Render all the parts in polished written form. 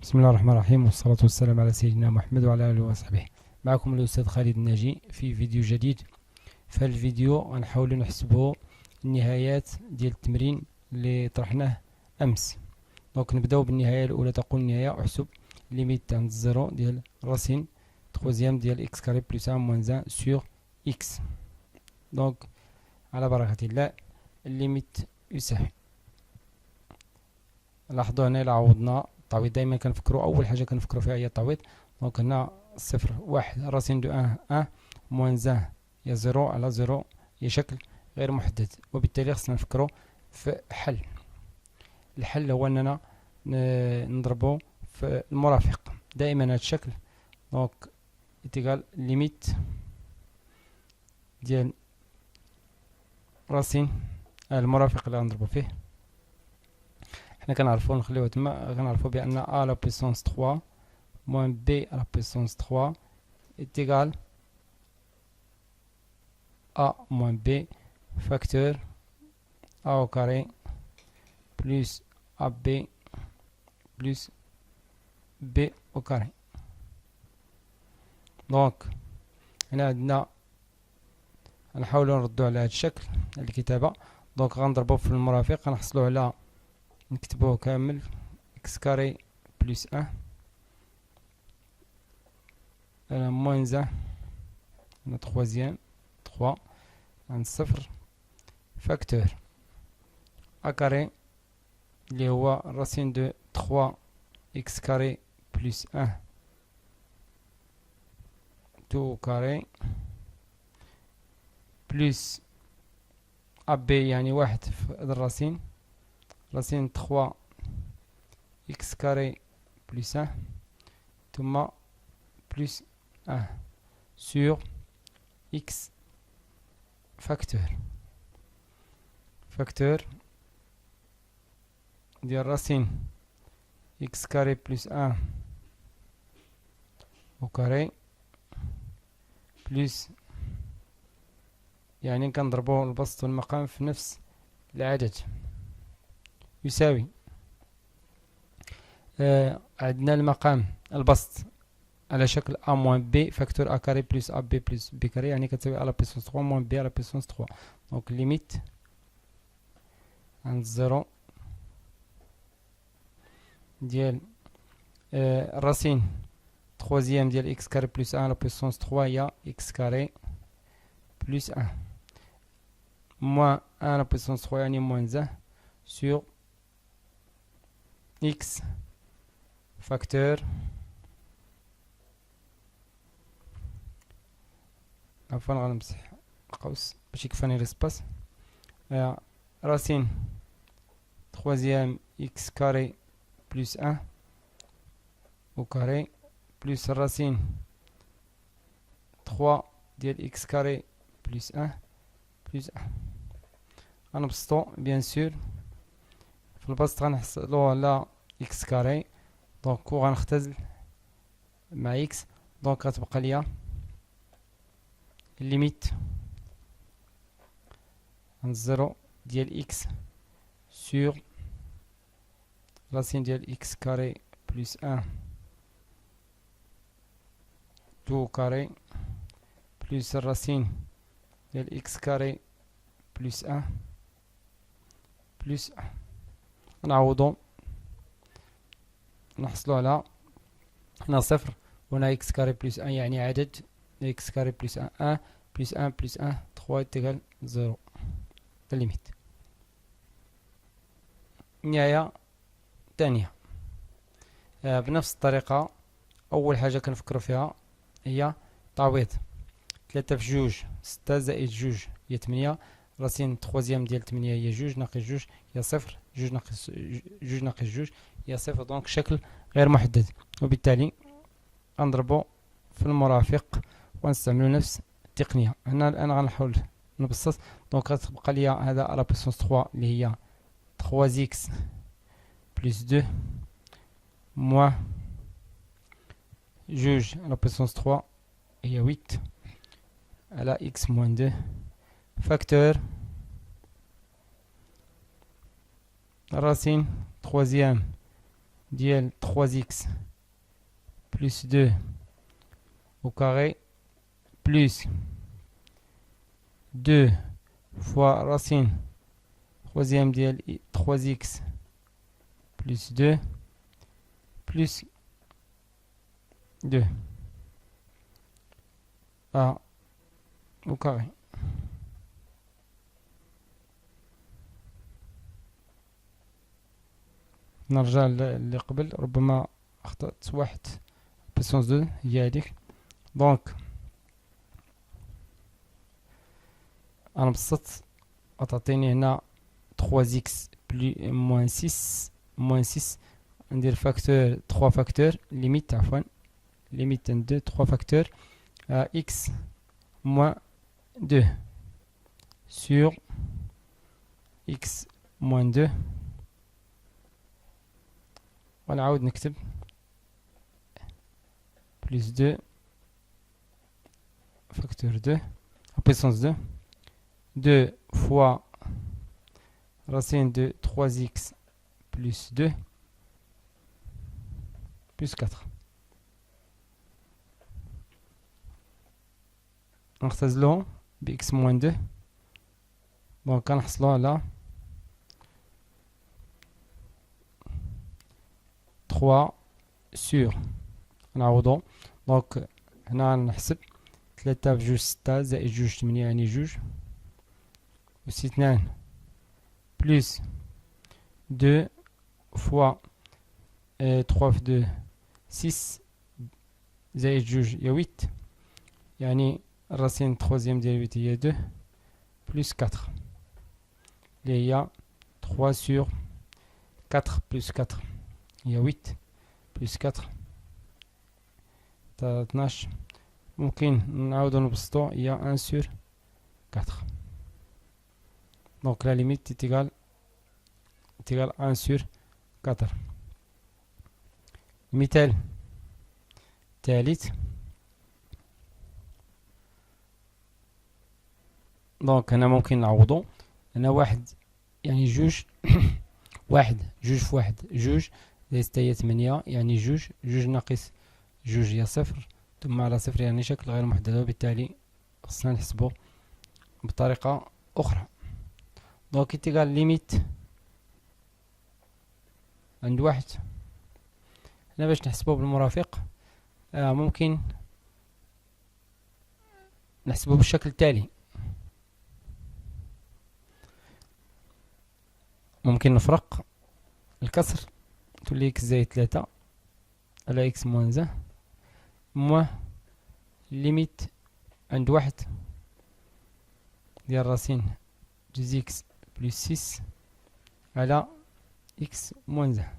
بسم الله الرحمن الرحيم، والصلاة والسلام على سيدنا محمد وعلى آله وصحبه. معكم الأستاذ خالد الناجي في فيديو جديد. في الفيديو غنحاولوا نحسبوا النهايات ديال التمرين اللي طرحناه أمس. دونك نبداو بالنهاية الأولى. تقول النهاية احسب ليميت عند الزيرو ديال راسين تخوزيام ديال إكس كاري بلس 1 موان 1 سور إكس. دونك على بركة الله الليميت يساوي. لاحظوا هنا إلا عوضنا التعويض دائما كنفكروا اول حاجه كنفكروا فيها هي التعويض. دونك هنا صفر واحد راسين دو ان موان زان هي زيرو على زيرو، هي شكل غير محدد، وبالتالي خصنا نفكروا في حل. الحل هو اننا نضربو في المرافق دائما هذا الشكل. دونك انتقال ليميت ديال راسين المرافق اللي غنضربو فيه. حنا كنعرفو نخليوه تما، كنعرفو بان ا لا بويسونس 3 موان بي ا لا بويسونس 3 est égal a moins b facteur a au carré plus ab plus b au carré. دونك هنا عندنا نحاولو نردو على هاد الشكل الكتابة. دونك غنضربو في المرافق، غنحصلو على نكتبوه كامل x carré plus 1 moins 1 le troisième 3 عند صفر facteur a carré اللي هو racine de 3 x carré plus 1 tout carré plus ab يعني واحد في الراسين racine 3 x carré plus 1 ثم plus 1 sur x facteur ديال racine x carré plus 1 au carré plus يعني كنضربو البسط والمقام في نفس العدد يساوي عندنا المقام البسط على شكل a moins b facteur a carré plus ab plus b carré، يعني كتساوي a la puissance 3 moins b à la puissance 3. donc limite عند 0 ديال الراسين troisième ديال x carré plus 1 à la puissance 3 هي x carré plus 1 moins 1 à la puissance 3 يعني moins 1 sur x facteur عفوا غنمسح قوس باش يكفاني ليسباس. racine troisième x carré plus 1 au carré plus racine 3 ديال x carré plus 1 plus 1. غنبسطو بيان سور في البسط غنحصلو على x carré دونك و غنختزل مع x. دونك غتبقى ليا الليميت عند 0 ديال x sur racine ديال x carré plus 1 tout carré plus racine ديال x carré plus 1 plus 1. نعوضو نحصلو على هنا صفر وهنا x carré plus 1 يعني عدد x carré plus 1 1 plus 1 plus 1 3 égale 0. الليميت. النهاية الثانية بنفس الطريقة. أول حاجة كنفكرو فيها هي تعويض 3 في جوج 6 زائد جوج هي 8 راسين تخوازيام ديال 8 هي جوج ناقص جوج هي صفر جوج ناقص جوج هي صفر. دونك شكل غير محدد، وبالتالي غنضربو في المرافق ونستعملو نفس التقنية. هنا الآن غنحاول نبسط. دونك غتبقى ليا هذا على بويسونس 3 اللي هي 3x بلس 2 موان جوج على بويسونس 3 هي 8 على x موان 2 فاكتور racine troisième ديال 3x plus 2 au carré plus 2 fois racine troisième ديال 3x plus 2 plus 2 a au carré. نرجع اللي قبل، ربما اخطأت واحد بسونس 2 هي هذيك. دونك انا بسطت غتعطيني هنا 3x moins 6 ندير فاكتور 3 فاكتور ليميت عفوا ليميت 2 3 فاكتور x moins 2 sur x moins 2 ونعاود نكتب plus 2 facteur 2 à puissance 2 2 fois racine de 3x plus 2 plus 4. نختزلوهم ب x moins 2 دونك كنحصلو على 3 sur نعوضو. دونك هنا نحسب 3 في جوج 6 زائد جوج 8 يعني جوج أس 2 بلس 2 فوا 3 في 2 6 زائد جوج هي 8 يعني الراسين تخوازيام ديال 8 هي 2 بلس 4 اللي هي 3 sur 4 بلس 4 هي 8 بلس 4 تا 12. ممكن نعاودو نبسطو هي 1 sur 4. دونك لا ليميت تيغال 1 sur 4. المثال الثالث. دونك هنا ممكن نعوضو هنا واحد يعني جوج واحد جوج في واحد جوج زائد ستة هي 8 يعني جوج ناقص جوج هي صفر ثم على صفر يعني شكل غير محدد، وبالتالي خصنا نحسبو بطريقة أخرى. دونك تيغال ليميت عند واحد. هنا باش نحسبو بالمرافق ممكن نحسبو بالشكل التالي. ممكن نفرق الكسر تولي اكس زائد 3 على اكس موان 1 موان ليميت عند واحد ديال راسين جوز اكس بلس 6 على اكس موان 1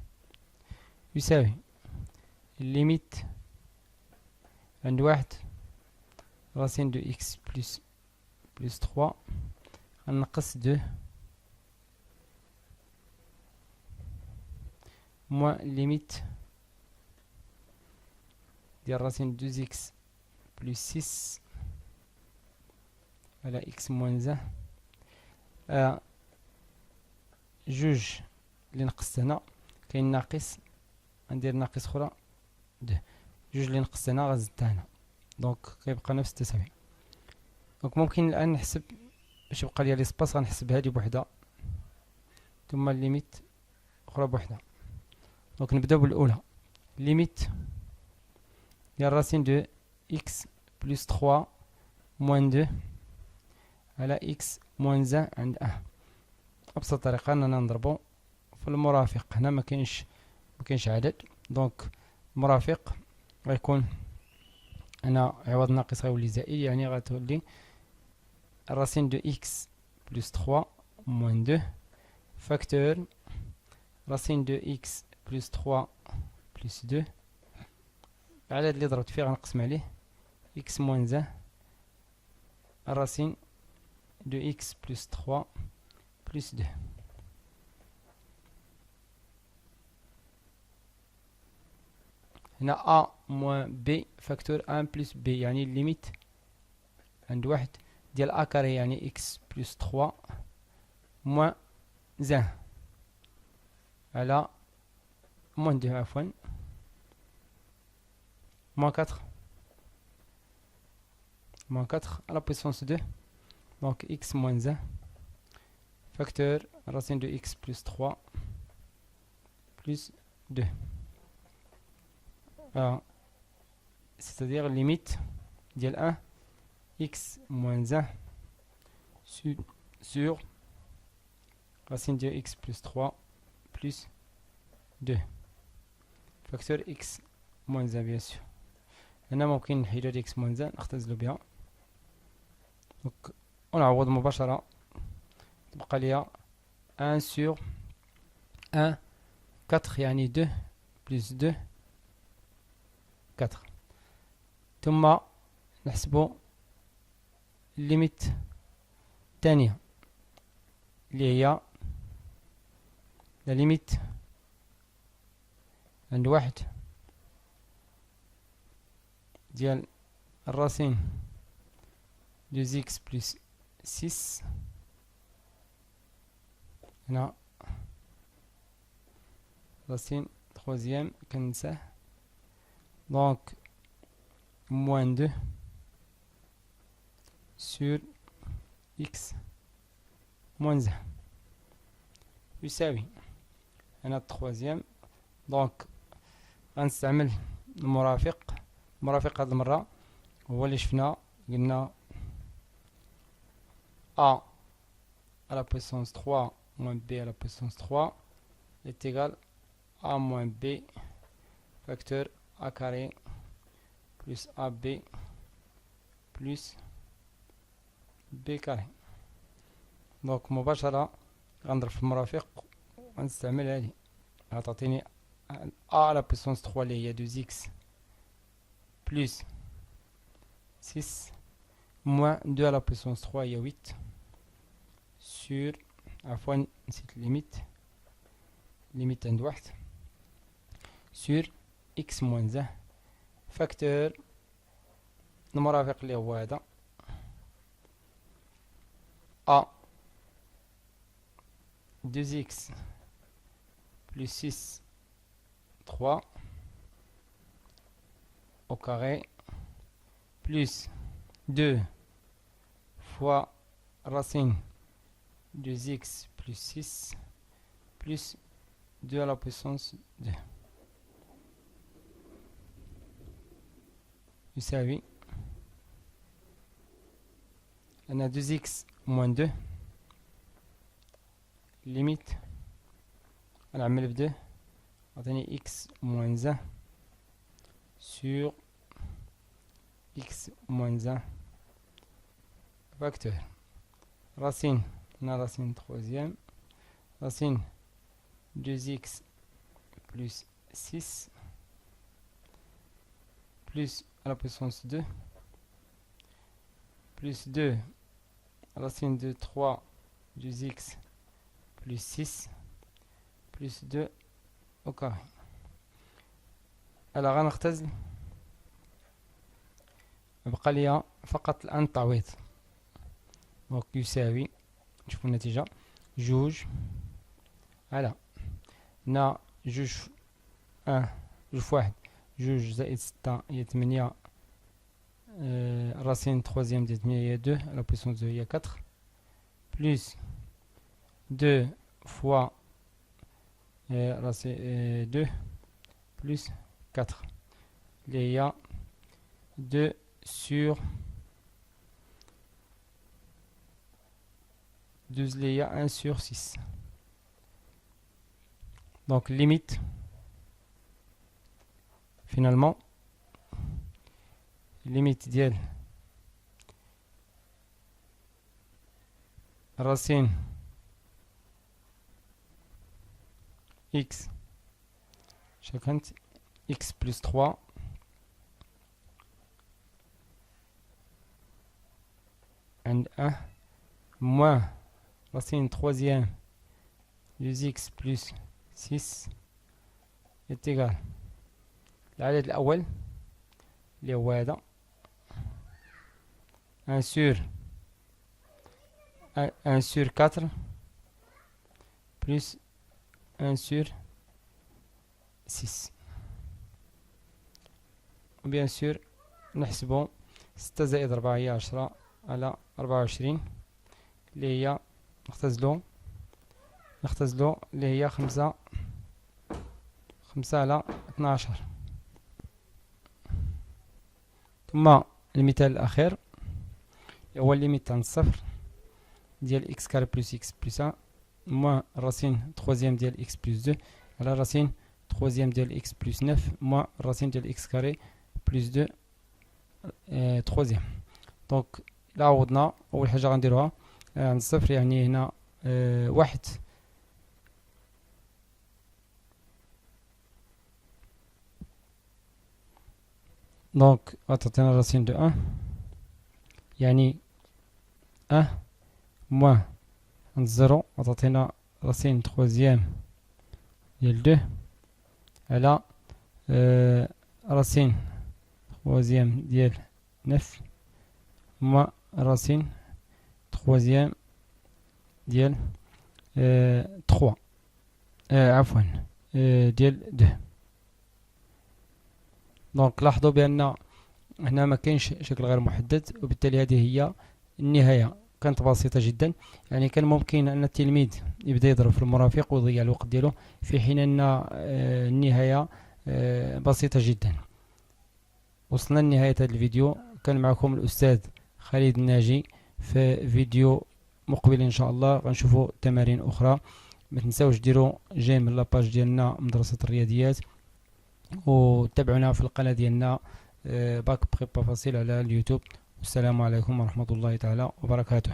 يساوي ليميت عند واحد راسين دو اكس بلس 3 نقص 2 moins limite ديال راسين 2x plus 6 على x moins 1 جوج اللي نقصت هنا كاين ناقص غندير ناقص اخرى 2 جوج اللي نقصت هنا غنزيدها هنا دونك كيبقى نفس التساوي. دونك ممكن الان نحسب باش يبقى لي ليسباس غنحسب هادي بوحدها ثم الليميت اخرى بوحدها. دونك نبداو بالاولى ليميت ديال راسين دو اكس بلس 3 موان 2 على اكس موان 1 عند 1. ابسط طريقه اننا نضربو في المرافق. هنا ما كاينش عدد دونك المرافق غيكون هنا عوض ناقص غيولي زائد يعني غتولي راسين دو اكس بلس 3 موان 2 فاكتور راسين دو اكس بلس 3 بلس 2 العدد اللي ضربت فيه غنقسم عليه x موان 1 الراسين دو x بلس 3 بلس 2. هنا a موان b فاكتور 1 بلس b يعني الليميت عند واحد ديال a كاري يعني x بلس 3 موان 1 على moins 2 عفوا moins 4 à la puissance 2, donc x moins 1 facteur racine de x plus 3 plus 2, c'est-à-dire limite ديال 1 x moins 1 sur racine de x plus 3 plus 2 facteur x moins 1 bien sûr. هنا ممكن نحيدو هاد x moins 1 نختزلو بها ونعوض مباشرة، تبقى ليا 1 sur 1 4 يعني 2 plus 2 4. ثم نحسبو الليميت الثانية اللي هي لا ليميت عند 1 ديال الراسين دو زيكس بلس 6 هنا racine troisième كننساه donc moins 2 sur x moins 1 يساوي هنا التخوازيام، دونك غنستعمل المرافق هاد المرة هو اللي شفنا قلنا a à la puissance 3 moins b à la puissance 3 est égal a moins b facteur a carré plus ab plus b carré. دونك مباشرة غنضرب في المرافق ونستعمل هذه، غتعطيني a à la puissance 3 اللي هي 2x plus 6 moins 2 à la puissance 3 هي 8 sur عفوا نسيت ليميت عند 1 sur x moins 1 facteur المرافق اللي هو هذا a 2x plus 6 3 au carré plus 2 fois racine de x plus 6 plus 2 à la puissance 2 يساوي أنا 2x moins 2 limite غنعمل ب 2 عطيني x moins 1 sur x moins 1 facteur racine هنا racine troisième racine 2x plus 6 plus à la puissance 2 plus 2 racine de 3 2x plus 6 plus 2 au carré. alors غنختزل بقى ليا فقط الآن التعويض، دونك يساوي نشوفو النتيجة جوج على هنا جوج في واحد جوج زائد 6 هي 8 racine troisième ديال 8 هي 2 la puissance 2 هي 4 plus 2 fois racine 2 plus 4 اللي هي 2 sur 12 اللي هي 1 sur 6. donc limite finalement limite ديال racine x chacun x plus 3 and 1 moins racine troisième de x plus 6 est égal العدد الأول اللي هو هذا 1 sur 4 plus 1 sur 6. وبيان سور نحسبو 6 زائد 4 هي 10 على 24 اللي هي نختزلو اللي هي 5 على 12. ثم المثال الأخير هو الليميت عند الصفر ديال إكس كاري بلس إكس بلس 1 موان الراسين تخوازيام ديال إكس بلس 2 على راسين تخوازيام ديال إكس بلس 9 موان الراسين ديال إكس كاري بلس 2 تخوازيام. دونك إلا عوضنا أول حاجة غنديروها عند الصفر يعني هنا واحد، دونك غتعطينا راسين دو 1 يعني 1 موان عند الزيرو غتعطينا راسين تخوازيام ديال 2 على راسين تخوازيام ديال 9 موان راسين تخوازيام ديال 3 عفوا ديال 2. دونك لاحظوا بان هنا ما كاينش شكل غير محدد، وبالتالي هذه هي النهايه. كانت بسيطه جدا، يعني كان ممكن ان التلميذ يبدا يضرب في المرافق ويضيع الوقت ديالو، في حين ان النهايه بسيطه جدا. وصلنا لنهايه هذا الفيديو. كان معكم الاستاذ خالد الناجي. في فيديو مقبل ان شاء الله غنشوفوا تمارين اخرى. ما تنساوش ديروا جيم لاباج ديالنا مدرسه الرياضيات، وتابعونا في القناه ديالنا باك بريبا فاصيل على اليوتيوب. والسلام عليكم ورحمه الله تعالى وبركاته.